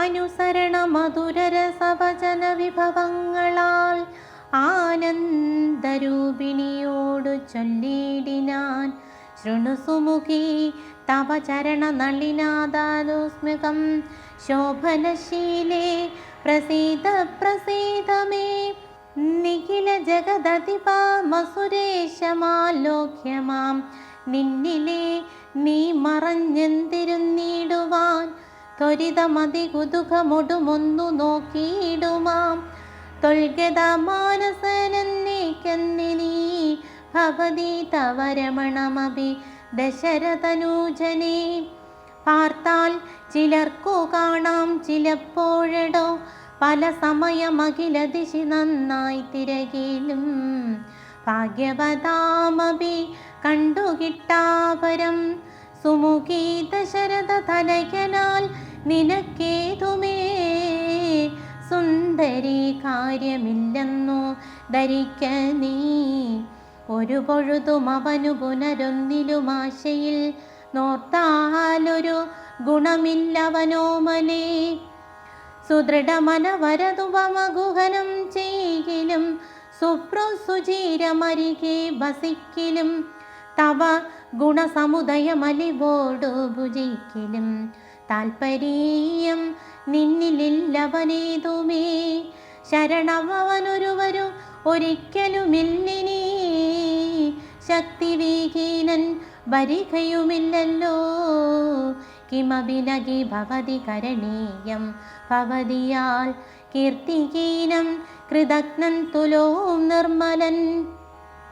അനുസരണ മധുരരസവചന വിഭവങ്ങളാൽ ആനന്ദരൂപിണിയോടു ചൊല്ലിടിനാൻ. ശൃണുസുമുഖി തവ ചരണ നളിനാദാലോസ്മ്യകം ശോഭനശീലേ പ്രസീദ പ്രസീദ മേ. നിഖില ജഗദധിപാമസുരേശമാലോക്യമാം നിന്നിലെ നീ മറഞ്ഞെന്തിരുന്നിടുവാൻ ത്വരിതമതി കുതുകമൊടുമൊന്നു നോക്കിയിടുമാം. തൊൽഗത മാനസനന്നേക്കെന്നി നീ ഭവതി തവ രമണമഭി ദശരഥനൂജനെ. പാർത്താൽ ചിലർക്കു കാണാം ചിലപ്പോഴടോ പല സമയമഖില ദിശി നന്നായി തിരകിലും. ഭാഗ്യവതാമഭി കണ്ടുകിട്ടാപരം സുമുഖി ദശരഥ തനയനാൽ നിനക്കേതുമേ സുന്ദരി കാര്യമില്ലെന്നു ധരിക്ക നീ. ഒരു പൊഴുതും അവനു പുനരൊന്നിലും ആശയിൽ നോർത്താലൊരു ഗുണമില്ലവനോമലേ. സുദൃഢമനവരതുവമഗുഹനം ചെയ്യിലും സുപ്രസുചീരമരികെ വസിക്കിലും തവ ഗുണസമുദയമലിവോടു ഭുജിക്കിലും താൽപര്യം നിന്നിലില്ലവനേതുമേ. ശരണമവനൊരുവരു ഒരിക്കലുമില്ലിനീ ശക്തിവിഹീനൻ വരികയുമില്ലല്ലോ. കിമഭിനകി ഭവതി കരണീയം ഭവതിയാൽ കീർത്തിഹീനം കൃതജ്ഞൻ തുലോം നിർമ്മലൻ.